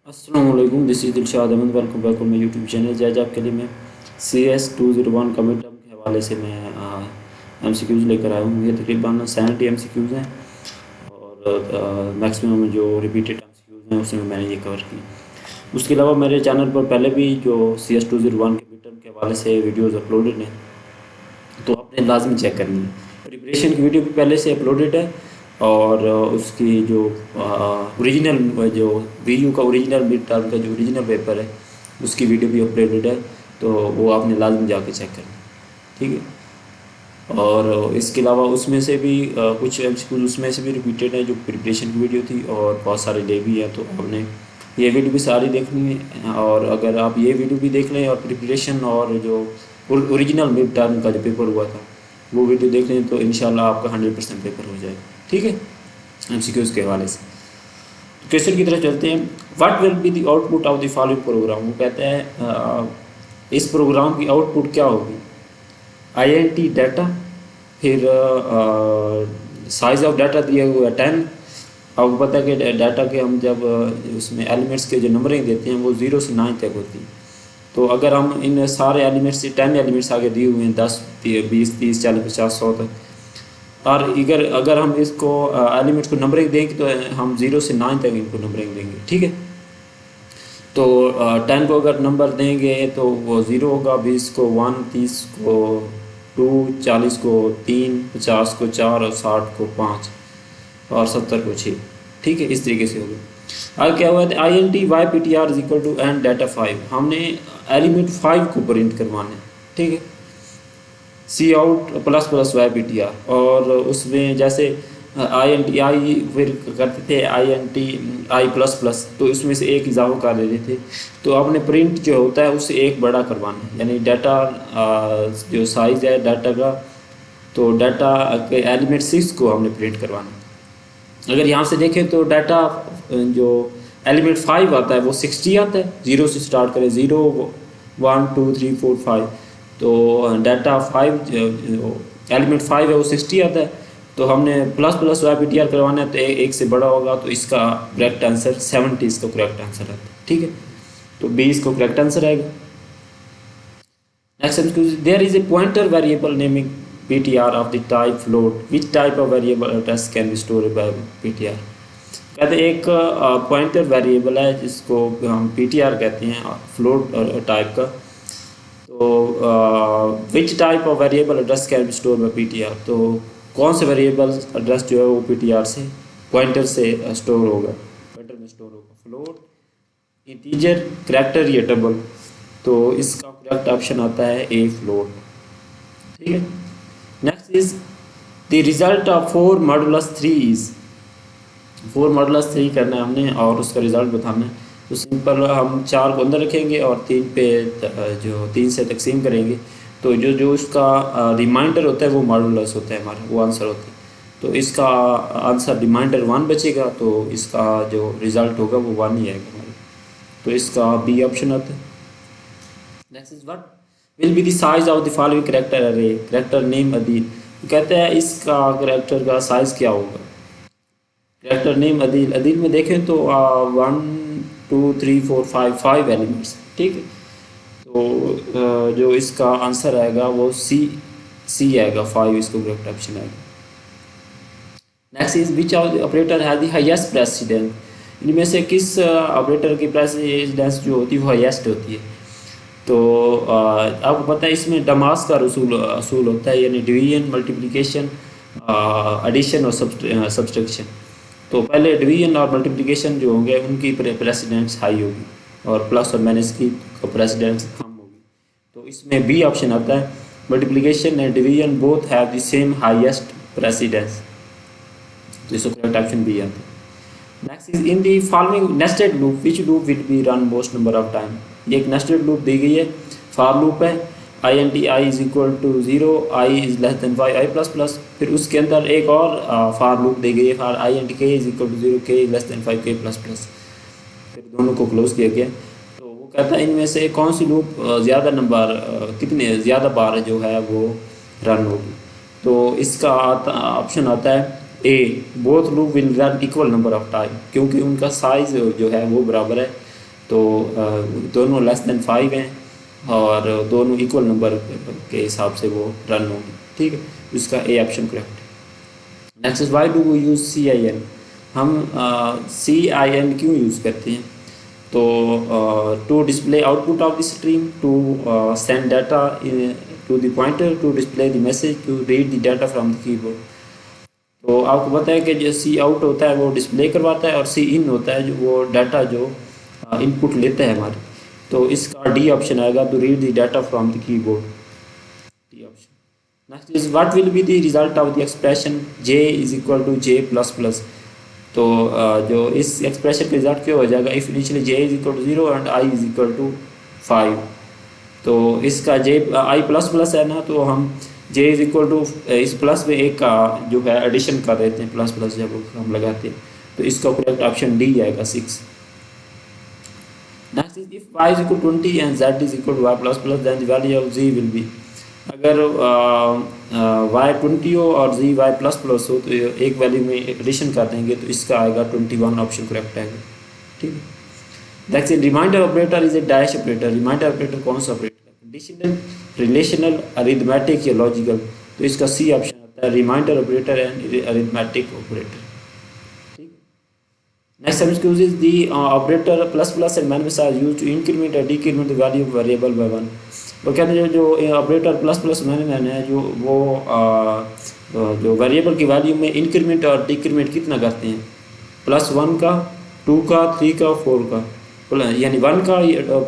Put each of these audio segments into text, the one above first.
अस्सलामुअलैकुम, this is Dilshad Ahmad. Welcome back on my YouTube channel. जैसे आपके लिए मैं CS 201 का मिड टर्म के हवाले से मैं MCQs लेकर आया हूँ। ये तकरीबन 70 MCQs हैं और मैक्सिमम जो रिपीटेड MCQs हैं उसमें मैंने ये कवर की। उसके अलावा मेरे चैनल पर पहले भी जो CS 201 के मिड टर्म के हवाले से वीडियोज़ अपलोडेड हैं, तो आपने लाजमी चेक करनी है। प्रिपरेशन की वीडियो भी पहले से अपलोडेड है और उसकी जो ओरिजिनल जो VU का ओरिजिनल मिड टर्म का जो ओरिजिनल पेपर है उसकी वीडियो भी अपलोडेड है, तो वो आपने लाजमी जाके चेक करना है, ठीक है। और इसके अलावा उसमें से भी कुछ MCQs उसमें से भी रिपीटेड है जो प्रिपरेशन की वीडियो थी, और बहुत सारे डे भी हैं, तो आपने ये वीडियो भी सारी देखनी है। और अगर आप ये वीडियो भी देख लें और प्रिपरेशन और जो ओरिजिनल मिड टर्म का जो पेपर हुआ था वो वीडियो देख लें, तो इंशाल्लाह आपका 100% पेपर हो जाएगा, ठीक है, MCQs के हवाले से। क्वेश्चन की तरफ चलते हैं। What will be the output of the following programme. वो कहते हैं इस प्रोग्राम की आउटपुट क्या होगी। INT डाटा, फिर साइज़ ऑफ डाटा दिया हुआ है 10। आपको पता है कि डाटा के हम जब उसमें एलिमेंट्स के जो नंबरिंग देते हैं वो 0 से 9 तक होती है। तो अगर हम इन सारे एलिमेंट्स से 10 एलिमेंट्स आगे दिए हुए हैं, 10 20 30 40 50 100 तक, और अगर हम इसको एलिमेंट्स को नंबरिंग देंगे तो हम 0 से 9 तक इनको नंबरिंग देंगे, ठीक है। तो 10 को अगर नंबर देंगे तो वो 0 होगा, 20 को 1, 30 को 2, 40 को 3, 50 को 4 और 60 को 5 और 70 को 6, ठीक है। इस तरीके से होगा। आगे क्या हुआ है, INT YPTR is equal to and data 5। हमने एलिमेंट 5 को प्रिंट करवाना है, ठीक है। सी आउट प्लस प्लस YPTR, और उसमें जैसे INT आई फिर करते थे INT I प्लस प्लस, तो इसमें से एक इजाफा कर देते थे। तो आपने प्रिंट जो होता है उससे एक बड़ा करवाना है, यानी डाटा जो साइज़ है डाटा का, तो डाटा के एलिमेंट 6 को हमने प्रिंट करवाना है। अगर यहाँ से देखें तो डाटा जो एलिमेंट 5 आता है वो 60 आता है, 0 से स्टार्ट करें, 0 1 2 3 4 5, तो डाटा 5 एलिमेंट 5 है वो 60 आता है। तो हमने प्लस प्लस YPTR करवाना है, तो एक से बड़ा होगा, तो इसका करेक्ट आंसर 70 इसका करेक्ट आंसर आता है, ठीक है। तो 20 को करेक्ट आंसर आएगा। Next, there is a pointer variable naming PTR of the type float. Which type of variable address can be stored by PTR? कहते हैं एक पॉइंटर वेरिएबल है जिसको हम PTR कहते हैं, फ्लोट टाइप का। तो which type of variable address can be store bye PTR। तो कौन से वेरिएबल एड्रेस जो है वो PTR से पॉइंटर से स्टोर होगा, पॉइंटर में स्टोर होगा। फ्लोट, इंटीजर, करैक्टर या डबल। तो इसका करेक्ट ऑप्शन आता है ए, फ्लोट, ठीक है। Next is the result of 4 modulus 3 is. 4 modulus 3 करना है हमने और उसका रिजल्ट बताना है। तो सिंपल हम 4 को अंदर रखेंगे और 3 पे जो 3 से तकसीम करेंगे, तो जो जो उसका रिमाइंडर होता है वो मॉडुलस होता है हमारा, वो आंसर होता है। तो इसका आंसर रिमाइंडर 1 बचेगा, तो इसका जो रिज़ल्ट होगा वो 1 ही आएगा हमारा। तो इसका बी ऑप्शन आता है। Next is what will be the size of the following character अरे। करेक्टर नेम अदील, तो कहते हैं इसका करेक्टर का साइज़ क्या होगा। करेक्टर नेम अदील, अदील में देखें तो 1 2 3 4 5 एलिमेंट्स, ठीक है। तो जो इसका आंसर आएगा वो सी आएगा, 5 इसको करेक्ट ऑप्शन आएगा। Next is which operator has the highest precedence. इनमें से किस ऑपरेटर की प्रेसिडेंस जो होती है वो हाईएस्ट होती है। तो आपको पता है इसमें डमास का असूल होता है, यानी डिवीजन, मल्टीप्लिकेशन, एडिशन और सब्सट्रैक्शन। तो पहले डिवीजन और मल्टीप्लिकेशन जो होंगे उनकी प्रेसिडेंस हाई होगी, और प्लस और माइनस की प्रेसिडेंस कम होगी। तो इसमें बी ऑप्शन आता है, multiplication and division both have the same highest precedence. तो इसका करेक्ट ऑप्शन बी आता है। Next is in the following nested loop which loop will be run most number of time. ये एक नेस्टेड लूप दी गई है, फॉर लूप है। INT I is equal to 0, I is less than 5, I plus plus. फिर उसके अंदर एक और फॉर लूप दी गई है, for INT K is equal to 0, K is less than 5, K plus plus. फिर दोनों को क्लोज किया गया। तो वो कहता है इनमें से कौन सी लूप ज़्यादा नंबर कितने ज़्यादा बार जो है वो रन होगी। तो इसका ऑप्शन आता है A, both loop will run equal number of time, क्योंकि उनका साइज़ जो है वो बराबर है। तो दोनों लेस देन 5 हैं और दोनों इक्वल नंबर के हिसाब से वो रन होंगी, ठीक है। इसका ए ऑप्शन करेक्ट है। Next is why do we use CIN। हम CIN क्यों यूज़ करते हैं? तो to display output of the stream, to send data to the pointer, to display the message, to read the data from the keyboard. तो आपको पता है कि जो सी आउट होता है वो डिस्प्ले करवाता है और सी इन होता है जो वो डाटा जो इनपुट लेता है हमारे। तो इसका डी ऑप्शन आएगा, to read the data from the keyboard, D option. Next is what will be the result of the expression j is equal to j plus plus. तो जो इस एक्सप्रेशन का रिजल्ट क्या हो जाएगा, if initially j is equal to 0 and i is equal to 5। तो इसका j i plus plus है ना, तो हम j इज इक्वल टू इस प्लस में एक का जो है एडिशन कर देते हैं, प्लस प्लस जब हम लगाते हैं। तो इसका करेक्ट ऑप्शन डी आएगा 6। Next is if y is equal 20 and z is equal to y plus plus then the value of z will be. अगर y 20 हो और z y प्लस प्लस हो तो एक वैल्यू में एडिशन कर देंगे तो इसका आएगा 21 ऑप्शन करेक्ट आएगा, ठीक है। Next reminder operator is a dash operator. Reminder operator कौन सा ऑपरेटर है? कंडीशनल, रिलेशनल, अरिथमेटिक या लॉजिकल। तो इसका सी ऑप्शन आता है, reminder operator and arithmetic operator, ठीक है। Next excuse is the operator plus plus and minus are used to increment और decrement the value of variable by 1। वो कहते हैं जो ऑपरेटर प्लस प्लस माइनस है जो वो जो वेरिएबल की वैल्यू में इंक्रीमेंट और डिक्रीमेंट कितना करते हैं, +1 का, 2 का, 3 का, 4 का, यानी 1 का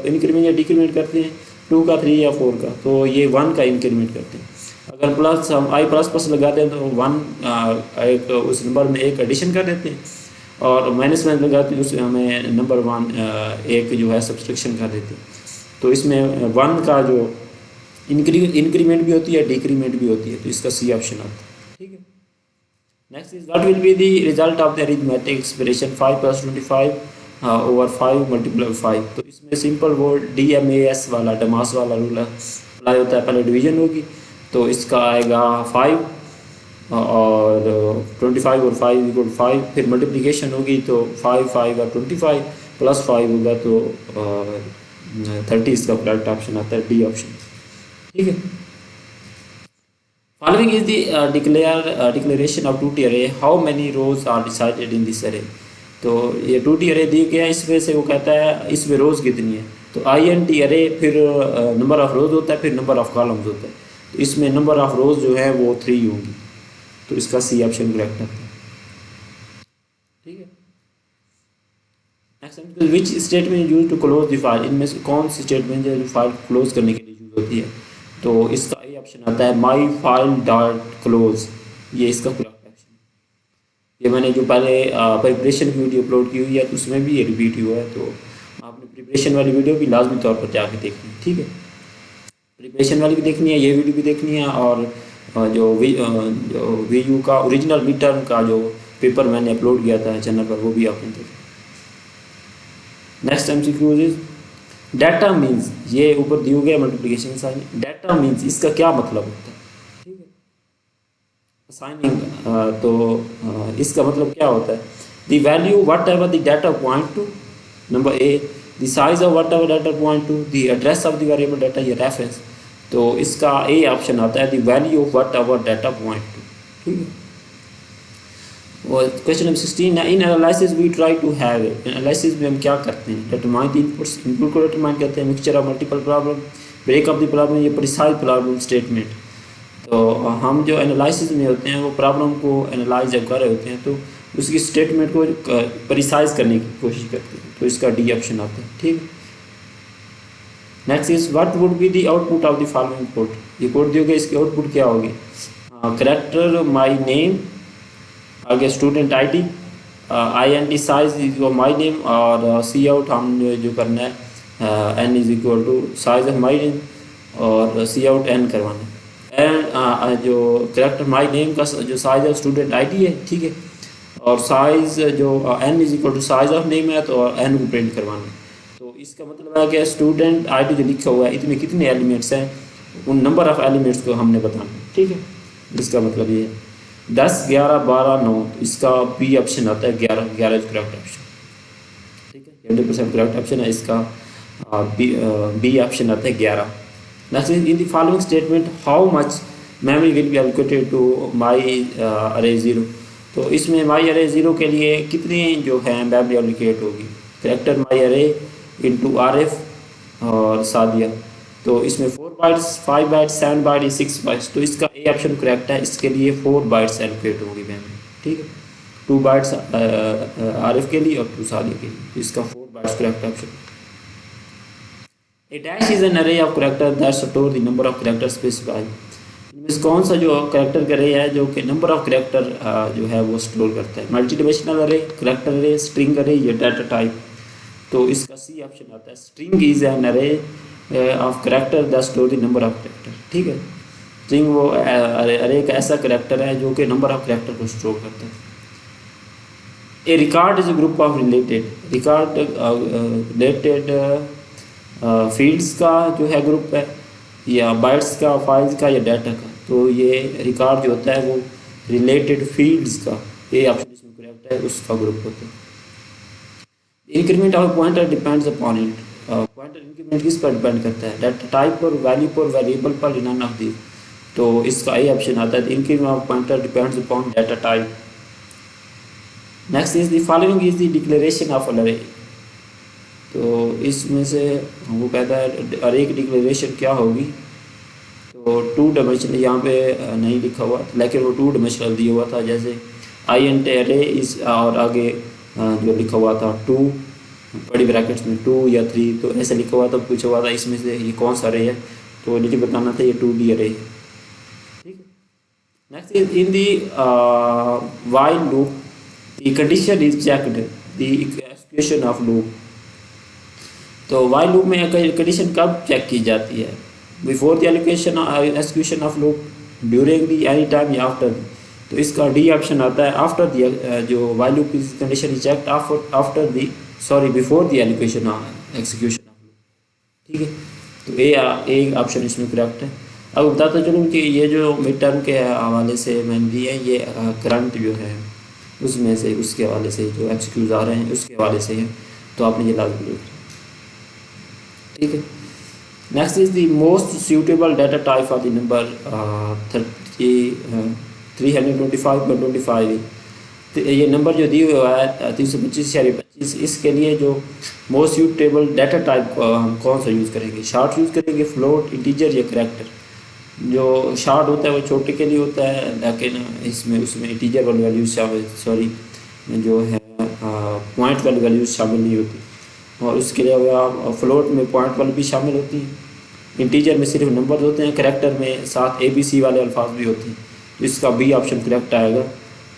इंक्रीमेंट या डिक्रीमेंट करते हैं, 2 का, 3 या 4 का। तो ये 1 का इंक्रीमेंट करते हैं। अगर प्लस हम i प्लस प्लस लगाते हैं तो 1 एक उस नंबर में एक एडिशन कर देते हैं, और माइनस में लगाते हैं उसमें हमें नंबर 1 एक जो है सब्सट्रैक्शन कर देते हैं। तो इसमें 1 का जो इंक्रीमेंट भी होती है, डिक्रीमेंट भी होती है। तो इसका सी ऑप्शन आता है, ठीक है। Next is what will be the result of the arithmetic expression 5 + 25 over 5 × 5। तो इसमें सिंपल वो DMAS वाला, डमास वाला रूल अप्लाई होता है। पहले डिवीजन होगी तो इसका आएगा 5 और 25 और 5 = 5। फिर मल्टीप्लिकेशन होगी तो 5 5 और 25 + 5 होगा तो 30। इसका करेक्ट ऑप्शन आता है, डी ऑप्शन, ठीक है। Following is the declaration of 2T array, how many rows are decided in this array। तो ये 2T array दी गया, इस वजह से वो कहता है इसमें रोज़ कितनी है। तो INT array फिर नंबर ऑफ़ रोज़ होता है, फिर नंबर ऑफ़ कॉलम्स होता है। तो इसमें नंबर ऑफ़ रोज़ जो है वो 3 होंगी। तो इसका सी ऑप्शन करेक्ट आता है, ठीक है। Next, which statement use to close the file. इनमें से कौन सी स्टेटमेंट है जो फाइल क्लोज करने के लिए यूज होती है? तो इसका ए ऑप्शन आता है, माई फाइल डॉट क्लोज। ये इसका करेक्ट ऑप्शन। ये मैंने जो पहले प्रिपरेशन की वीडियो अपलोड की हुई है तो उसमें भी ये रिपीट हुआ है। तो आपने प्रिपरेशन वाली वीडियो भी लाजमी तौर पर जाके देखनी है, ठीक है। प्रिपरेशन वाली भी देखनी है, ये वीडियो भी देखनी है, और जो VU का ओरिजिनल मिड टर्म का जो पेपर मैंने अपलोड किया था चैनल पर, वो भी आपने देखा। Next MCQ is data means. ये ऊपर दिए गए मल्टीप्लिकेशन साइन। डाटा मीन्स इसका क्या मतलब होता है, ठीक है। असाइनिंग तो इसका मतलब क्या होता है, the value whatever the data point to, number A, the size of whatever data point to, the address of the variable data, ये रेफरेंस। तो इसका ए ऑप्शन आता है, the value of whatever data point to, ठीक है। और question number 16, in analysis we try to have. Analysis में हम क्या करते हैं, डिटरमाइन द इनपुट्स, इनपुट को डिटरमाइन करते हैं, mixture of multiple problem, break of the problem, ये प्रिसाइज प्रॉब्लम स्टेटमेंट। तो हम जो एनालिसिस में होते हैं वो प्रॉब्लम को एनालाइज जब कर रहे होते हैं तो उसकी स्टेटमेंट को प्रिसाइज करने की कोशिश करते हैं। तो इसका डी ऑप्शन आता है, ठीक है। Next is what would be the output of the following code. ये कोड दियोगे, इसकी आउटपुट क्या होगी, करेक्टर माई नेम, आगे student ID, INT size is my name, और सी आउट हम जो करना है N = size of my name, और सी आउट N करवाना है। एंड जो करेक्टर माई नेम का जो साइज ऑफ स्टूडेंट ID है, ठीक है, और साइज जो N = साइज ऑफ नेम है तो N को प्रिंट करवाना है। तो इसका मतलब है कि स्टूडेंट ID जो लिखा हुआ है इसमें कितने एलिमेंट्स हैं, उन नंबर ऑफ़ एलिमेंट्स को हमने बताना है, ठीक है। इसका मतलब ये है 10 11 12 9। इसका बी ऑप्शन आता है 11 करेक्ट ऑप्शन, ठीक है। 100% करेक्ट ऑप्शन है इसका बी ऑप्शन आता है 11। Next in the following statement how much memory will be allocated to my array zero. तो इसमें माई अरे ज़ीरो के लिए कितनी जो है मेमोरी एलोकेट होगी, करेक्टर माई अरे इंटू आर एफ और सादिया। तो इसमें 4 बाइट्स, 5 बाइट्स, 7 बाइट्स, 6 बाइट्स। तो इसका ए ऑप्शन करेक्ट है, इसके लिए 4 बाइट्स एलोकेट होगी मेमोरी। ठीक है, 2 बाइट्स आर एफ के लिए और 2 सादिया के लिए। तो इसका 4 bytes correct option. A dash is an array of character that store the number of character specified. इनमें कौन सा जो करेक्टर का अरे है जो कि नंबर ऑफ करेक्टर जो है वो स्टोर करता है, मल्टी डायमेंशनल अरे, करेक्टर अरे, स्ट्रिंग अरे या डाटा टाइप। तो इसका सी ऑप्शन आता है, string is an array of character that store the number of character. ठीक है, स्ट्रिंग वो अरे का ऐसा करेक्टर है जो कि नंबर ऑफ करेक्टर को स्टोर करता है। A record is a group of record related fields का जो है ग्रुप है, या बाइट्स का, फाइल्स का, या डाटा का। तो ये रिकॉर्ड जो होता है वो रिलेटेड फील्ड्स का, ये ऑप्शन इसमें करेक्ट है, उसका ग्रुप होता है। Increment of pointer depends upon it. Pointer increment किस पर डिपेंड करता है, डाटा टाइप पर, वैल्यू पर, वेरिएबल पर, नन ऑफ दिस। तो इसका ये ऑप्शन आता है, increment of pointer depends upon data type. Next is the following is the declaration of अरे। तो इसमें से वो कहता है अरे की डिक्लेरेशन क्या होगी। तो 2 डायमेंशनल यहाँ पे नहीं लिखा हुआ, लेकिन वो 2 डायमेंशनल दिया हुआ था, जैसे आई एन टे अरे इस, और आगे जो लिखा हुआ था 2 बड़ी ब्रैकेट्स में 2 या 3। तो ऐसे लिखा हुआ था, पूछा हुआ था इसमें से ये कौन सा अरे है, तो मुझे बताना था ये 2D अरे है। ठीक है, next is in the while loop the condition is checked the execution of loop. तो वाइल लूप में कंडीशन कब चेक की जाती है, before the allocation execution of loop, during the, any time या आफ्टर। तो इसका डी ऑप्शन आता है, आफ्टर द जो while loop is condition is checked after the before the allocation execution of loop. ठीक है, तो ए ऑप्शन इसमें करेक्ट है। अब बताता चलूँ कि ये जो मिड टर्म के हवाले से मैंने दिए हैं, ये करंट जो है उसमें से, उसके हवाले से जो एमसीक्यूज आ रहे हैं उसके हवाले से है, तो आपने ये लाजमी लिखना। ठीक है, next is the most suitable data type of the number 325/25। तो ये नंबर जो दिया हुआ है 325/25, इसके लिए जो मोस्ट सूटेबल डाटा टाइप हम कौन सा यूज़ करेंगे, शॉर्ट यूज़ करेंगे, फ्लोट, इंटीजर या करेक्टर। जो शॉर्ट होता है वो छोटे के लिए होता है, लेकिन इसमें उसमें इंटीजर वाली वैल्यूज शामिल जो है पॉइंट वाली वैल्यूज शामिल नहीं होती, और उसके अलावा फ्लोट में पॉइंट वाली भी शामिल होती हैं। इंटीजर में सिर्फ नंबर होते हैं, करेक्टर में साथ ABC वाले अल्फाज भी होते हैं। तो इसका बी ऑप्शन करेक्ट आएगा।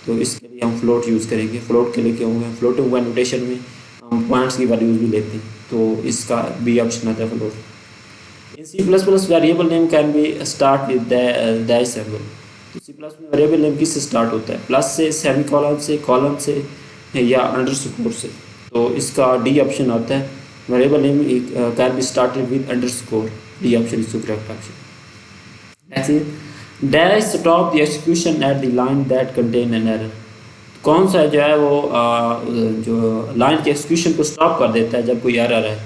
तो इसके लिए हम फ्लोट यूज़ करेंगे। फ्लोट के लिए क्या होगा, फ्लोटिंग पॉइंट नोटेशन में हम पॉइंट्स की वैल्यूज भी लेते हैं, तो इसका बी ऑप्शन आता है float. In C++ variable name can be start with dash symbol. तो C++ में वेरिएबल नेम किससे स्टार्ट होता है, प्लस से, सेमीकोलन से, कॉलन से या अंडरस्कोर से। तो इसका डी ऑप्शन आता है, variable name can be started with underscore. D option is the correct option. Next is dash stop the execution at the line that contain an error. कौन सा जो है वो जो लाइन के एक्सिक्यूशन को स्टॉप कर देता है जब कोई एरर है,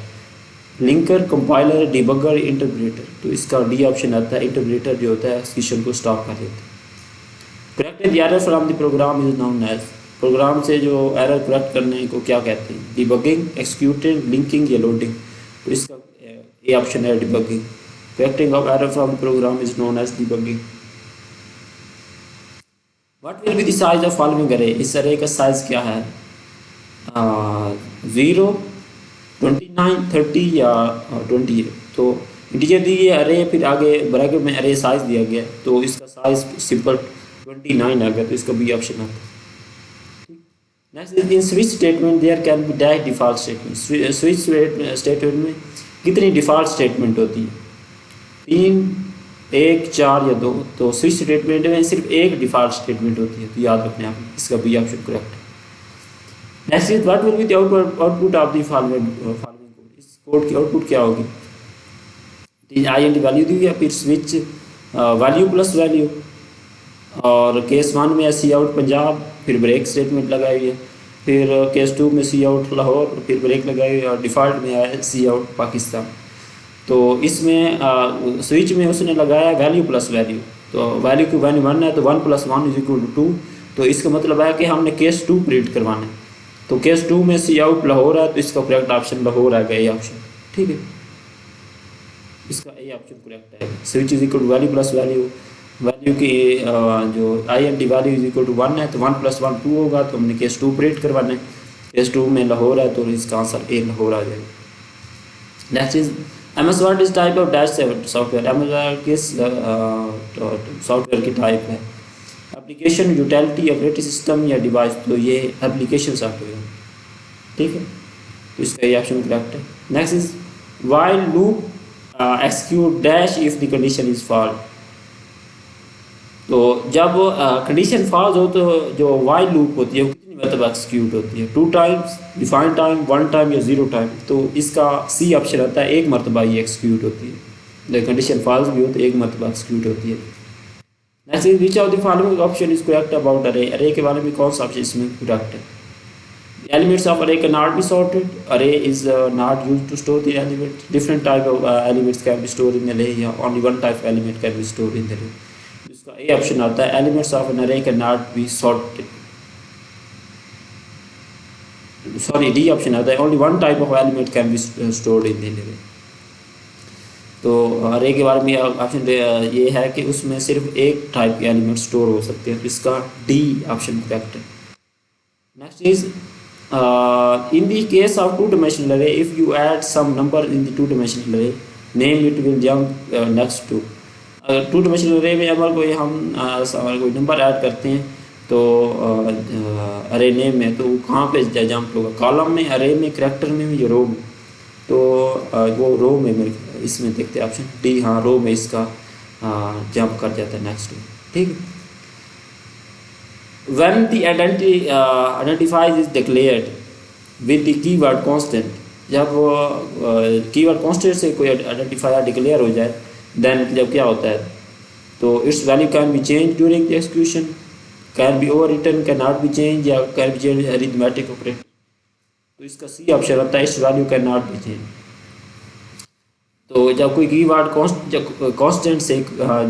लिंकर, कंपाइलर, डिबगर, इंटरप्रेटर। तो इसका डी ऑप्शन आता है, इंटरप्रेटर जो होता है एक्सिक्यूशन को स्टॉप कर देता है। Correct the error from the program is known as. Program से जो एरर करेक्ट करने को क्या कहते हैं, डिबगिंग, एक्सिक्यूटिंग, लिंकिंग या लोडिंग। तो इसका ए ऑप्शन है debugging. Correcting of error from the program is known as debugging. What will be the size of following array. इस अरे का साइज क्या है, 0, 29, 30 या 28। तो इंटीजर दी गई अरे, फिर आगे ब्रैकेट में अरे साइज दिया गया, तो इसका साइज सिंपल 29 आ गया, तो इसका बी ऑप्शन आता है। Next in switch statement there can be dash default statement. Switch statement में कितनी डिफॉल्ट स्टेटमेंट होती है, 3, 1, 4 या 2। तो स्विच स्टेटमेंट में सिर्फ एक डिफॉल्ट स्टेटमेंट होती है, तो याद रखने आप, इसका बी ऑप्शन करेक्ट है। Next is what will be the output of the following code. इस कोड की आउटपुट क्या होगी, INT वैल्यू दी है, फिर स्विच वैल्यू प्लस वैल्यू, और केस 1 में सी आउट पंजाब, फिर ब्रेक स्टेटमेंट लगाई है, फिर केस 2 में सी आउट लाहौर, फिर ब्रेक लगाई और डिफ़ॉल्ट में आया सी आउट पाकिस्तान। तो इसमें स्विच में उसने लगाया वैल्यू प्लस वैल्यू, तो वैल्यू की वैल्यू 1 है तो 1 + 1 = 2। तो इसका मतलब है कि हमने केस 2 प्रिंट करवाना है। तो केस 2 में सी आउट लाहौर है तो इसका करेक्ट ऑप्शन लाहौर आएगा, ए ऑप्शन। ठीक है, इसका ए ऑप्शन करेक्ट है। Switch = value plus value, value की जो INT वैल्यू = 1 है तो 1 + 1 2 होगा, तो हमने केस 2 प्रिंट करवाना है। केस 2 में लाहौर है तो इसका आंसर ए लाहौर आ जाएगा। नेक्स्ट इज MS वर्ड इस type of dash software. MS word किस सॉफ्टवेयर की टाइप है? एप्लीकेशन, यूटिलिटी, ऑपरेटिंग सिस्टम या डिवाइस? तो ये एप्लीकेशन सॉफ्टवेयर है। ठीक है, तो इसका ये ऑप्शन करेक्ट है। Next is while loop execute dash if the condition is false. तो जब कंडीशन फॉल्स हो तो जो व्हाइल लूप होती है वो कितनी मरतबा एक्सिक्यूट होती है? 2 टाइम्स, डिफाइन टाइम, 1 टाइम या 0 टाइम? तो इसका सी ऑप्शन आता है, एक मरतबा ये एक्सिक्यूट होती है। जब कंडीशन फॉल्स भी हो तो एक मरतबा एक्सिक्यूट होती है। Next is which of the following option is correct about अरे? अरे के बारे में कौन सा ऑप्शन इसमें करेक्ट है? Elements of array cannot be sorted. Array is not used to store the element. Different type of elements can be stored in array, या only one type of element can be stored in the array. इसका A option आता है, elements of an array cannot be sorted. Sorry, D option आता है, only one type of element can be stored in the array. तो array के बारे में option ये है कि उसमें सिर्फ एक टाइप के एलिमेंट स्टोर हो सकते हैं। इसका डी ऑप्शन करेक्ट है। Next is in the case of two-dimensional array, if you add some number in the two-dimensional array, name it will jump next to. अगर टू डिमेंशनल array में अगर कोई हम कोई नंबर ऐड करते हैं तो अरे नेम में, तो कहाँ पे जंप होगा? कॉलम में, अरे में, करैक्टर में या रो में? तो वो रो में, मेरे इसमें देखते हैं ऑप्शन डी, हाँ रो में इसका जंप कर जाता है नेक्स्ट में। ठीक है, when the identifier is declared with the keyword constant, जब कीवर्ड कांस्टेंट से कोई आइडेंटिफायर डिक्लेयर हो जाए, देन जब क्या होता है? तो its value can be change during the execution, can be overwritten, can not be change, या can be change arithmetic operator. तो इसका सी ऑप्शन आता है, its value can not be change. तो जब कोई कीवर्ड कांस्टेंट से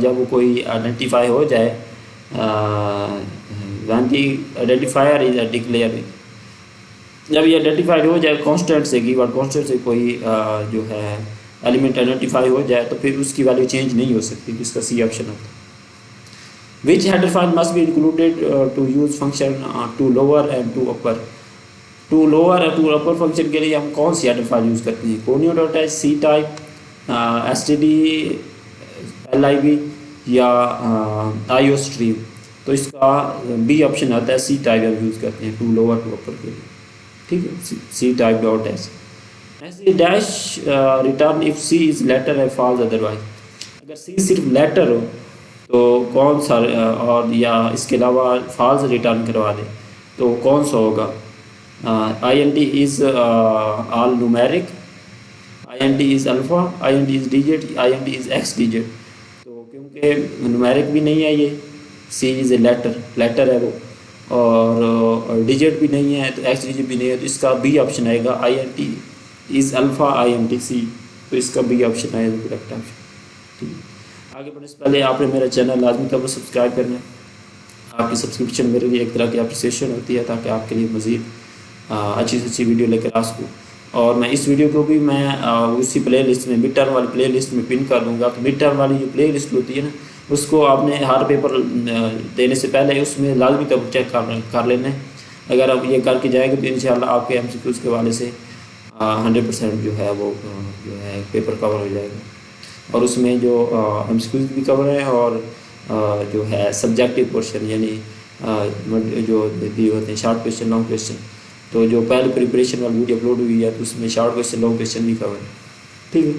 जब कोई आइडेंटिफाई हो जाए, when the identifier is declared, जब ये आइडेंटिफाइड हो जाए कांस्टेंट से, कीवर्ड कांस्टेंट से कोई जो है एलिमेंट आइडेंटिफाई हो जाए, तो फिर उसकी वैल्यू चेंज नहीं हो सकती। इसका सी ऑप्शन होता है। Which header file must be included to use function to lower and to upper? To lower और टू अपर फंक्शन के लिए हम कौन सी हेडर फाइल यूज़ करते हैं? conio.h, C type, std, lib या IO स्ट्रीम? तो इसका बी ऑप्शन आता है, सी टाइप हम यूज़ करते हैं टू लोअर टू अपर के लिए। ठीक है, सी टाइप डॉट एस। ऐसे dash return if C is letter है फॉल्स अदरवाइज। अगर सी सिर्फ लेटर हो तो कौन सा, और या इसके अलावा फॉल्स रिटर्न करवा दे तो कौन सा होगा? INT is all numeric, INT is alpha, INT is digit, INT is x digit. तो क्योंकि न्यूमेरिक भी नहीं है ये, सी इज़ ए लेटर है वो, और डिजिट भी नहीं है तो एक्स डिजिट भी नहीं है, तो इसका बी ऑप्शन आएगा, INT इज़ अल्फ़ा, INT सी। तो इसका बी ऑप्शन आएगा करेक्ट ऑप्शन। ठीक है, आगे बढ़ने से पहले आपने मेरा चैनल लाजमी तौर पर सब्सक्राइब करना है। आपकी सब्सक्रिप्शन मेरे लिए एक तरह की अप्रिसिएशन होती है, ताकि आपके लिए मज़ीद अच्छी से अच्छी वीडियो लेकर आ सकूँ। और मैं इस वीडियो को भी मैं उसी प्ले लिस्ट में, मिड टर्म वाली प्ले लिस्ट में पिन कर दूँगा। तो मिड टर्म वाली जो प्ले लिस्ट होती है ना, उसको आपने हर पेपर देने से पहले उसमें लाजमी तौर पर चेक कर लेना है। अगर आप ये करके जाएंगे तो इंशाल्लाह आपके MCQs के वाले से 100% जो है वो जो है पेपर कवर हो जाएगा। और उसमें जो MCQs भी कवर है, और जो है सब्जेक्टिव पोर्शन, यानी जो दिए होते हैं शॉर्ट क्वेश्चन, लॉन्ग क्वेश्चन। तो जो पहले प्रिपरेशन वाली वीडियो अपलोड हुई है तो उसमें शॉर्ट क्वेश्चन, लॉन्ग क्वेश्चन भी कवर है। ठीक है,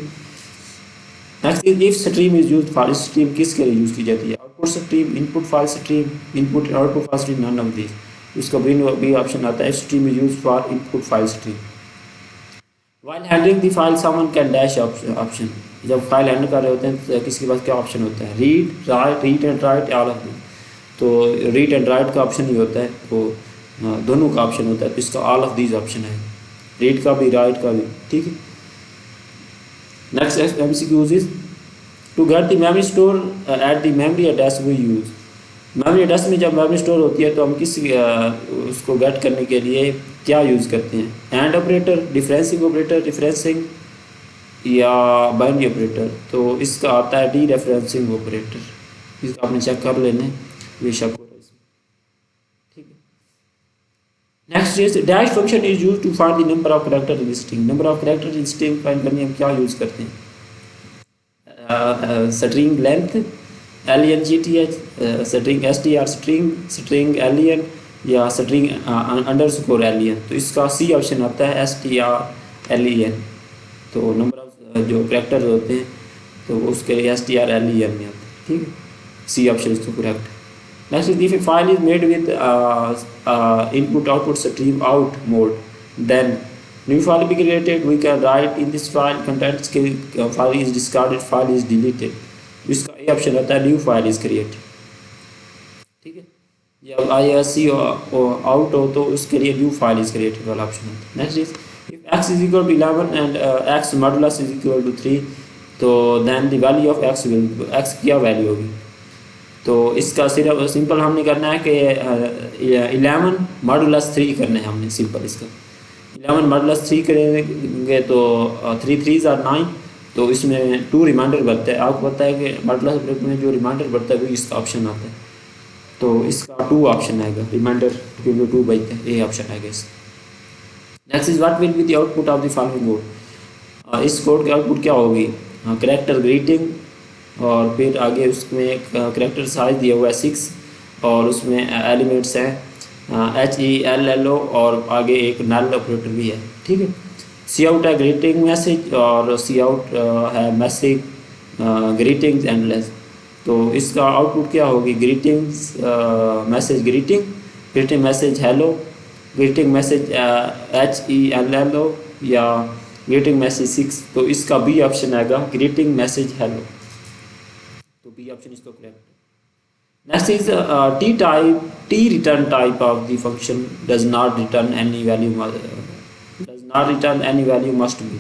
next is if stream is used for, stream किसके लिए यूज़ की जाती है? Output stream, input file stream, input output file stream, none of this. उसका बी ऑप्शन आता है, stream is used for input file stream. While handling the file someone can dash option. जब file handle कर रहे होते हैं तो किसके पास क्या ऑप्शन होता है? Read, right, read and right, all of this. तो रीड एंड राइट का ऑप्शन ही होता है। तो दोनों का ऑप्शन होता है, तो इसका ऑल ऑफ दीज ऑप्शन है, रीड का भी राइट का भी। ठीक है। Next MCQs is to get the memory store at the memory address we use. Memory address में जब मेमोरी स्टोर होती है तो हम किस उसको गेट करने के लिए क्या यूज़ करते हैं, एंड ऑपरेटर, डिफरेंसिंग ऑपरेटर, डिफरेंसिंग या बाइनरी ऑपरेटर। तो इसका आता है डी रेफरेंसिंग ऑपरेटर, इसका आपने चेक कर लेना है, बेशक हो रहा है इसमें। ठीक है। Next is dash function is use to find the number of character in string. Number of character in string find करने हम क्या यूज़ करते हैं, string length LENGTH, string STR, string LEN या स्ट्रिंग अंडरस्कोर LEN। तो इसका C option आता है STR LEN। तो नंबर ऑफ जो कैरेक्टर होते हैं तो उसके लिए STR LEN में आता है। ठीक है, सी ऑप्शन इसको correct. Next is if file is made with input output stream out mode, then new file be created, we can write in this file contents के file is discarded, file is deleted। तो इसका ये option आता है new file is created. ठीक है, जब ISC out हो तो उसके लिए न्यू फाइल इज क्रिएटेड वाला ऑप्शन होता है। Next is if x is equal to 11 and x modulus is equal to 3, तो then the value of x will, x क्या वैल्यू होगी। तो इसका सिर्फ सिंपल हमने करना है कि 11 मॉडुलस 3 करना है हमने, सिंपल इसका 11 मॉडुलस 3 करेंगे तो 3 3s आर 9, तो इसमें 2 रिमाइंडर बढ़ता है। आपको पता है कि मॉडुलस ऑपरेटर में जो रिमाइंडर बढ़ता है वो इसका ऑप्शन आता है, तो इसका 2 ऑप्शन आएगा, रिमाइंडर क्योंकि 2 बचता है, ये ऑप्शन आएगा इसका। Next is what will be the output of the following code. इस कोड की आउटपुट क्या होगी, कैरेक्टर ग्रीटिंग, और फिर आगे उसमें कैरेक्टर साइज दिया हुआ है 6, और उसमें एलिमेंट्स हैं HELLO, और आगे एक नल ऑपरेटर भी है। ठीक है, सी आउट है ग्रीटिंग मैसेज, और सी आउट है मैसेज ग्रीटिंग्स एंडलेस। तो इसका आउटपुट क्या होगी, greetings message greeting, greeting message hello, greeting message HELLO या ग्रीटिंग मैसेज 6। तो इसका बी ऑप्शन आएगा, ग्रीटिंग मैसेज हेलो। तो बी ऑप्शन इसका करेक्ट है। Next is T return type of the function does not return any value must be।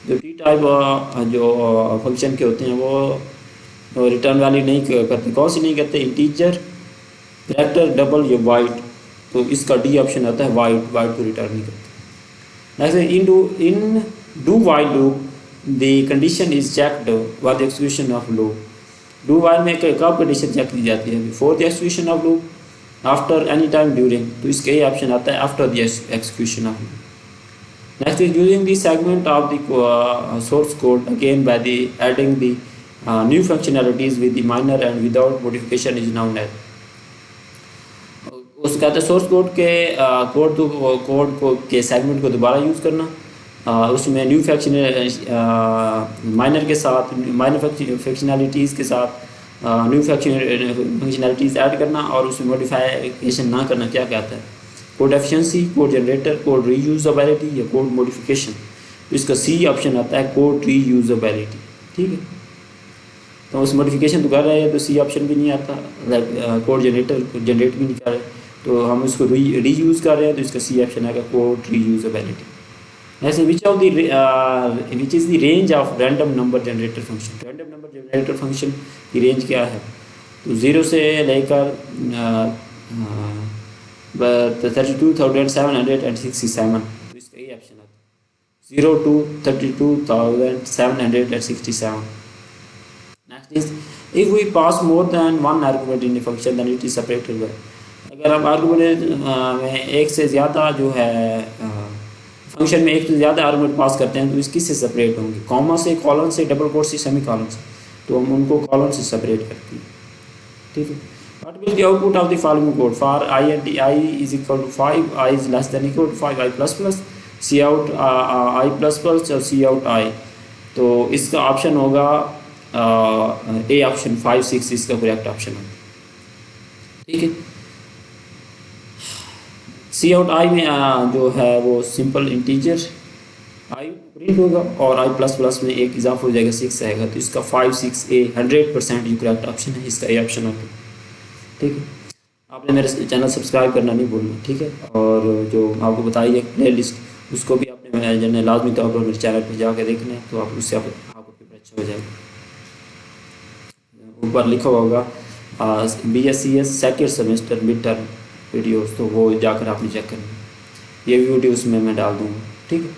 जो T type जो function के होते हैं वो रिटर्न वैल्यू नहीं करते। कौन सी नहीं करते, इंटीजर, कैरेक्टर, डबल या वाइट। तो इसका डी ऑप्शन आता है वाइट, वाइट को रिटर्न नहीं करते। Next in do while loop the condition is checked for the execution of loop. Do while में कब कंडीशन चेक की जाती है, before the execution of loop, after, any time, during. तो इसका ये ऑप्शन आता है after the execution of loop. Next is using the segment of the source code again by the adding the new functionalities with the minor and without modification is noun as. उसका कहते हैं source code के code को के segment को दोबारा use करना, उसमें न्यू माइनर के साथ, माइनर फंक्शनैलिटीज़ के साथ न्यू फंक्शनैलिटीज़ ऐड करना, और उसमें मॉडिफिकेशन ना करना। क्या कहता है, code efficiency, code generator, code reusability या कोड मॉडिफिकेशन। तो इसका सी ऑप्शन आता है कोड रीयूजेबिलिटी। ठीक है, तो उस मॉडिफिकेशन तो कर रहे हैं तो सी ऑप्शन भी नहीं आता, कोड जनरेटर जनरेट भी नहीं कर रहे, तो हम इसको रीयूज़ कर रहे हैं, तो इसका सी ऑप्शन आएगा कोड रीयूजेबिलिटी। ऐसे which is the range of random number generator function. Random number generator function की रेंज क्या है, तो 0 से लेकर 32,767। तो इसका ये ऑप्शन आता है 0 to 32,767। Next is if we pass more than 1 argument in function then it is separated by. अगर हम आर्गूमेंट में एक से ज़्यादा जो है फंक्शन में एक से ज़्यादा आर्गूमेंट पास करते हैं तो इस किससे सेपरेट होंगे, कॉमा से, कॉलन से, डबल कोट से, सेमी कॉलन से। तो हम उनको कॉलन से सेपरेट करते हैं। ठीक है, what will the output of the following code for I and i is equal to 5, i is less than equal to 5, i plus plus, C out i plus plus और C out i। तो इसका option होगा A option 5 6 इसका correct option है। ठीक है, सी out I में जो है वो सिंपल इंटीजर आई प्रिंट होगा, और आई प्लस प्लस में एक इजाफा हो जाएगा 6 आएगा। तो इसका 5 6 ए 100% यू करेक्ट ऑप्शन है, इसका ए ऑप्शन होगा। ठीक है, आपने मेरे चैनल सब्सक्राइब करना नहीं भूलना, ठीक है। और जो आपको बताई है प्ले लिस्ट उसको भी आपने जो लाजमी तौर पर मेरे चैनल पर जाकर देखना है, तो आप उससे आपका पेपर अच्छा हो जाएगा। ऊपर लिखा होगा BScs second semester mid term videos, तो वो जाकर आपने चेक करना है। ये वीडियो उसमें मैं डाल दूँगा, ठीक है।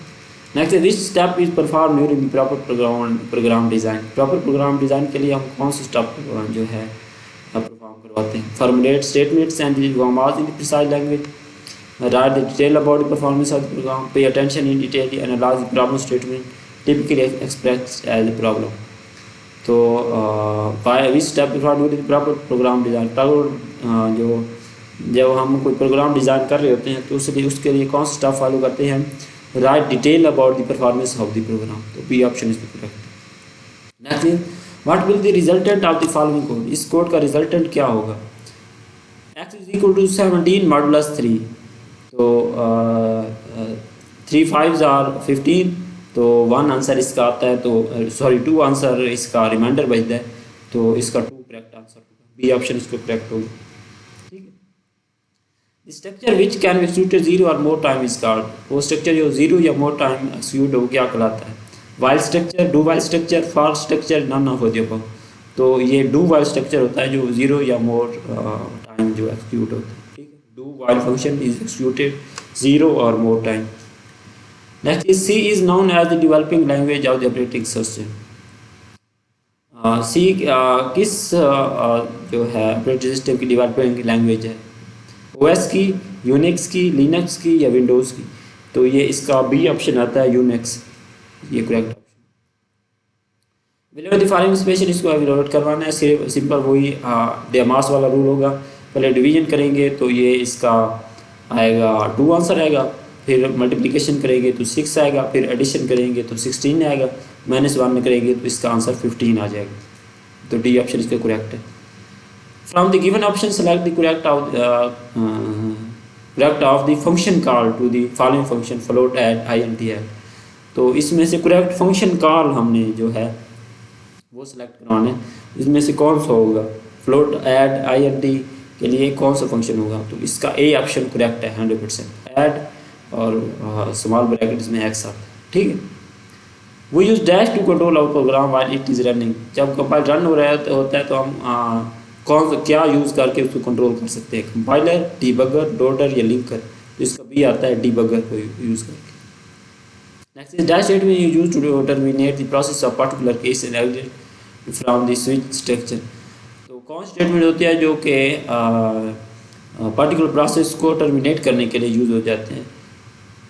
Next which step is perform during the proper program design. Proper program design के लिए हम कौन सा स्टेप जो है परफॉर्म करवाते हैं। Formulate statements and in precise language, write the detail about the performance of the program, pay attention in detail, analyze the problem statement typically expressed as a problem। तो which step perform during the proper program design. जो जब हम कोई programme design कर रहे होते हैं तो उसके लिए कौन सा स्टेप फॉलो करते हैं। Write detail about the performance of the program, तो B option is correct. Next is what will the resultant of the following code. इस कोड का रिजल्टेंट क्या होगा। x is equal to 17 modulus 3, तो 3 5s are 15, तो 1 answer इसका आता है, तो सॉरी 2 आंसर इसका रिमाइंडर बचता है, तो इसका 2 करेक्ट आंसर होगा, बी ऑप्शन इसको करेक्ट होगा, ठीक है। स्ट्रक्चर विच कैन एक्सिक्यूट 0 और मोर टाइम इज कॉल्ड। वो स्ट्रक्चर जो 0 या मोर टाइम एक्सिक्यूट हो क्या कहलाता है। While structure, do while structure, for structure, none of the above. तो ये डू वाइल स्ट्रक्चर होता है जो 0 या मोर टाइम जो एक्सिक्यूट होता है, ठीक है। Do while function is executed 0 और more time. Next is C is known as the developing language of the operating system. C किस जो है ऑपरेटिंग सिस्टम की डेवलपिंग लैंग्वेज है। ओएस की, यूनिक्स की, लिनक्स की या विंडोज़ की। तो ये इसका बी ऑप्शन आता है, यूनिक्स, ये correct option. Below the following special, इसको एवेलुएट करवाना है, सिंपल वही डेमास वाला रूल होगा। पहले डिवीजन करेंगे तो ये इसका आएगा 2 आंसर आएगा, फिर मल्टीप्लिकेशन करेंगे तो 6 आएगा, फिर एडिशन करेंगे तो 16 आएगा, -1 करेंगे तो इसका आंसर 15 आ जाएगा, तो डी ऑप्शन इसका करेक्ट है। From the given option select the correct of the function call to the following function float add int add. तो इसमें से करेक्ट फंक्शन कॉल हमने जो है वो सिलेक्ट करवाना है, इसमें से कौन सा होगा। फ्लोट ऐड int के लिए कौन सा फंक्शन होगा, तो इसका ए ऑप्शन करेक्ट है 100%। ऐड और स्मॉल ब्रैकेट्स में x आता है, ठीक है। वो use dash to control our program while it is running. जब कंपाइल रन हो रहा होता है तो हम कौन सा क्या यूज़ करके उसको कंट्रोल कर सकते हैं। कंपाइलर, डीबगर, लोडर या लिंकर। तो इसका भी आता है डीबगर को यूज़ करके। Next is dash statement you use to terminate the process of particular case and exit from the switch structure. तो कौन स्टेटमेंट होती है जो कि पर्टिकुलर प्रोसेस को टर्मिनेट करने के लिए यूज़ हो जाते हैं,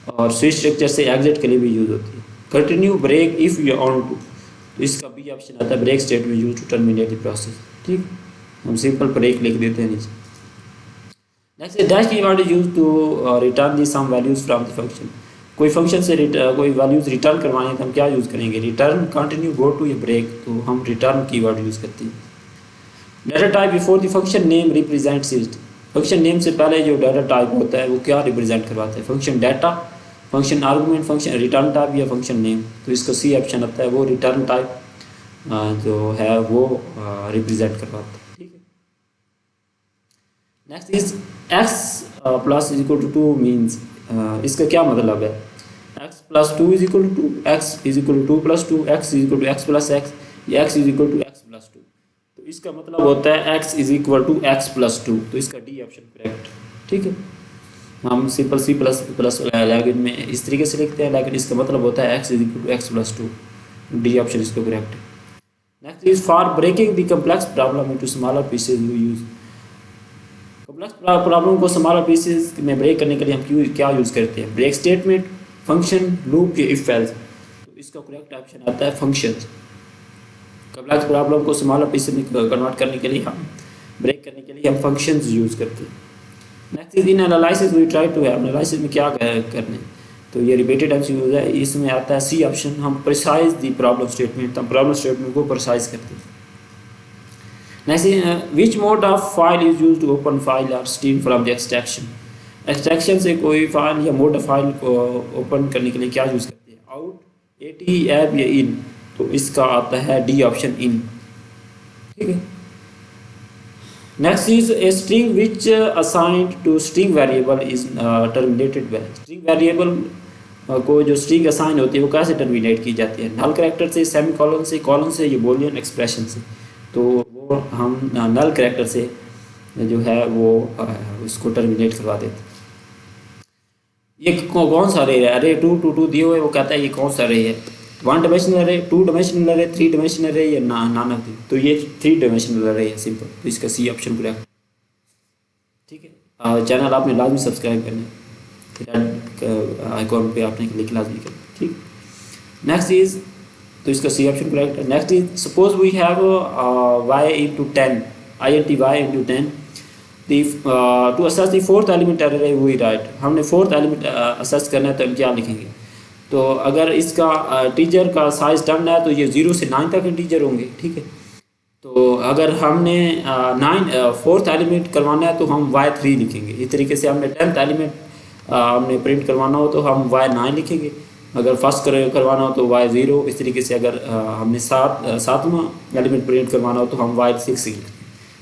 और स्विच स्ट्रक्चर से एग्जिट के लिए भी यूज़ होती है। Continue, break, if you on to. तो इसका बी ऑप्शन आता है, break statement use to terminate the process, ठीक। हम सिंपल ब्रेक लिख देते हैं नीचे। Next dash keyword is use to return the some values from the function. कोई फंक्शन से कोई वैल्यूज रिटर्न करवानी है तो हम क्या यूज़ करेंगे, रिटर्न, कंटिन्यू, गो टू या ब्रेक। तो हम रिटर्न कीवर्ड यूज़ करते हैं। Data type before the function name represents it. Function name से पहले जो डाटा टाइप होता है वो क्या रिप्रेजेंट करवाता है, function data, function argument, function return type या फंक्शन नेम। तो इसका सी ऑप्शन आता है, वो रिटर्न टाइप जो है वो रिप्रेजेंट करवाता है, ठीक है। Next is x plus is equal to 2 means, इसका क्या मतलब है। x plus 2 is equal to 2, x is equal to 2 plus 2, x is equal to x plus x, या x is equal to x plus 2। तो इसका मतलब होता है x is equal to x plus 2। तो इसका डी ऑप्शन करेक्ट, ठीक है। हम simple C plus plus language में इस तरीके से लिखते हैं, लेकिन इसका मतलब होता है x is equal to x plus 2। D option इसको करेक्ट है। Next is for breaking the complex problem into smaller pieces you use. Complex problem को स्मॉलर पीसेज में ब्रेक करने के लिए हम क्या यूज़ करते हैं, ब्रेक स्टेटमेंट, फंक्शन, लूप या इफ एल्स। तो इसका करेक्ट ऑप्शन आता है फंक्शन। कम्प्लेक्स प्रॉब्लम को स्मॉलर पीसेज में कन्वर्ट करने के लिए हम ब्रेक करने के लिए हम फंक्शंस यूज़ करते हैं। Next is in analysis we try to have. Analysis में क्या करने, तो ये रिपीटेड यूज है, इसमें आता है सी ऑप्शन। हम प्रिसाइज द प्रॉब्लम स्टेटमेंट, हम प्रॉब्लम स्टेटमेंट को प्रिसाइज करते हैं। Next which mode of file is use to open file और steam from the extraction. Extraction से कोई फाइल या मोड ऑफ फाइल को ओपन करने के लिए क्या यूज़ करते हैं, आउट, एटी, ऐप या इन। तो इसका आता है डी ऑप्शन, इन, ठीक है। Next is a string which assigned to string variable is terminated by. String variable को जो स्ट्रिंग असाइन होती है वो कैसे टर्मिनेट की जाती है? नल कैरेक्टर से, सेमीकोलन से, कॉलन से, या बूलियन एक्सप्रेशन से। तो वो हम नल कैरेक्टर से जो है वो उसको टर्मिनेट करवा देते हैं। ये कौन सा अरे है? अरे 2 2 2 दिए हुए, वो कहता है ये कौन सा अरे है? 1 डायमेंशनल अरे, 2 डायमेंशनल अरे, 3 डायमेंशनल अरे, या नॉन ऑफ दी। तो ये 3 डायमेंशनल अरे है, सिंपल। तो इसका सी ऑप्शन करेक्ट। ठीक है, चैनल आपने लाजमी सब्सक्राइब करना है, रेड आइकॉन पे आपने क्लिक लाजमी करना। ठीक, नेक्स्ट इज, तो इसका सी ऑप्शन करेक्ट है। Next is suppose we have y into 10, int y into 10 to access the fourth element array we write. हमने फोर्थ एलिमेंट असेस करना है तो हम क्या लिखेंगे? तो अगर इसका टीजर का साइज 10 है तो ये 0 से 9 तक टीजर होंगे। ठीक है, तो अगर हमने 9 फोर्थ एलिमेंट करवाना है तो हम y3 लिखेंगे। इस तरीके से हमने 10th एलिमेंट हमने प्रिंट करवाना हो तो हम y9 लिखेंगे। अगर फर्स्ट करवाना हो तो y0। इस तरीके से अगर हमने सातवां एलिमेंट प्रिंट करवाना हो तो हम y6 लिखेंगे।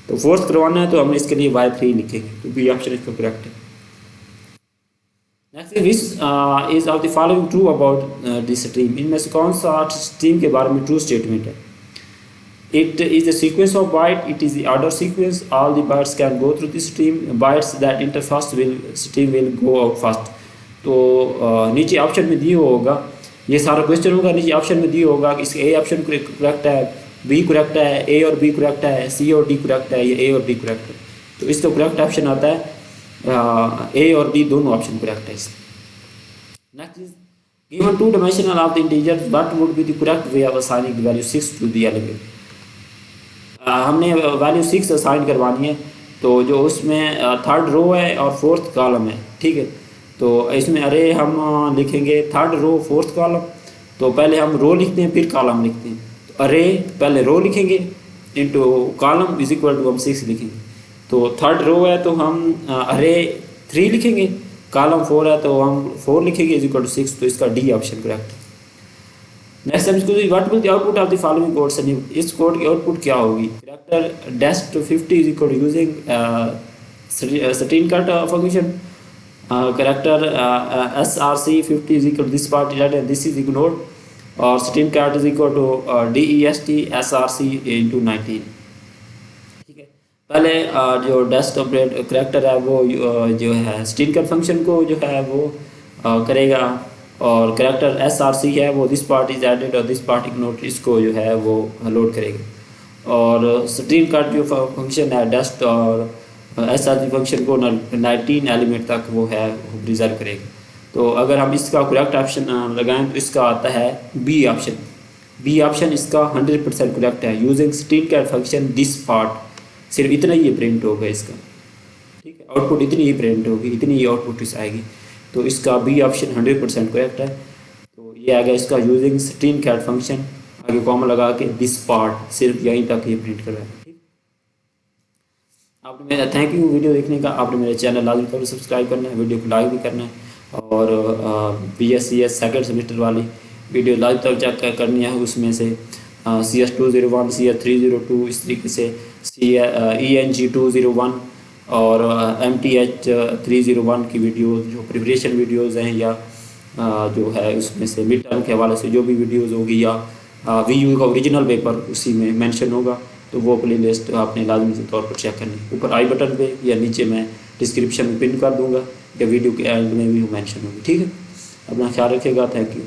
तो फोर्थ करवाना है तो हम इसके लिए y3 लिखेंगे। तो बी ऑप्शन इसका करेक्ट है। Next which is of the following true about this stream. इनमें से कौन सा स्ट्रीम के बारे में ट्रू स्टेटमेंट है? It is a sequence of byte. It is the order sequence. All the bytes can go through the stream. Bytes that enter first stream will go out first. तो नीचे option में दिया होगा, ये सारा question होगा, नीचे ऑप्शन में दिया होगा कि इसका ए ऑप्शन करेक्ट है, बी करेक्ट है, ए और बी करेक्ट है, सी और डी करेक्ट है, या ए और डी करेक्ट है। तो इसका करेक्ट ऑप्शन आता है ए और डी दोनों ऑप्शन करेक्ट है इसका। Next is given 2 dimensional of the integer, what would be the correct way of assigning the value 6 to the element. हमने वैल्यू 6 असाइन करवानी है, तो जो उसमें थर्ड रो है और फोर्थ कॉलम है। ठीक है, तो इसमें अरे हम लिखेंगे थर्ड रो फोर्थ कॉलम। तो पहले हम रो लिखते हैं फिर कॉलम लिखते हैं। तो अरे पहले रो लिखेंगे into column is equal to हम 6 लिखेंगे। तो थर्ड रो है तो हम अरे 3 लिखेंगे, कॉलम 4 है तो हम 4 लिखेंगे इज इक्वल टू 6। तो इसका डी ऑप्शन करेक्ट है। नेक्स्ट टाइम इसको what will the output of the following codes. इस कोड की आउटपुट क्या होगी? Character dash two 50 is equal to using string cat function. Character SRC 50 is equal to this part and this is ignored, और string cat is equal to DEST SRC into 19। ठीक है, पहले जो डेस्ट operate character है वो जो है string cat function को जो है वो करेगा, और कैरेक्टर SRC है वो दिस पार्ट इज एडेड और दिस पार्ट इग्नोर्ड, इसको जो है वो लोड करेगा। और स्ट्रिंग कट जो फंक्शन है डेस्ट और SRC फंक्शन को 19 एलिमेंट तक वो है रिजर्व करेगा। तो अगर हम इसका करेक्ट ऑप्शन लगाएं तो इसका आता है बी ऑप्शन। बी ऑप्शन इसका 100% करेक्ट है। Using string cat function this part, सिर्फ इतना ही प्रिंट होगा इसका। ठीक है, आउटपुट इतनी ही प्रिंट होगी, इतनी ही आउटपुट इस आएगी। तो इसका बी ऑप्शन 100% करेक्ट है। तो ये आ गया इसका यूजिंग स्ट्रिंग कैट फंक्शन, आगे कॉमा लगा के दिस पार्ट, सिर्फ यहीं तक ये प्रिंट कर रहा है। ठीक, आपने मेरा थैंक यू वीडियो देखने का। आपने मेरे चैनल लाजमी तौर पर सब्सक्राइब करना है, वीडियो को लाइक भी करना है, और BScs सेकेंड सेमेस्टर वाली वीडियो लाइव तक चेक करनी है। उसमें से CS 201, CS 302, इस तरीके से ENG 201 और MTH 301 की वीडियो जो प्रिपरेशन वीडियोज़ हैं, या जो है उसमें से मिड टर्म के हवाले से जो भी वीडियोज़ होगी, या VU का ओरिजिनल पेपर उसी में मेंशन होगा। तो वो प्ले लिस्ट आपने लाजमी तौर पर चेक करनी है। ऊपर आई बटन पे या नीचे मैं डिस्क्रिप्शन में पिन कर दूंगा, या वीडियो के एंड में भी मेंशन होगी। ठीक है, अपना ख्याल रखिएगा। Thank you.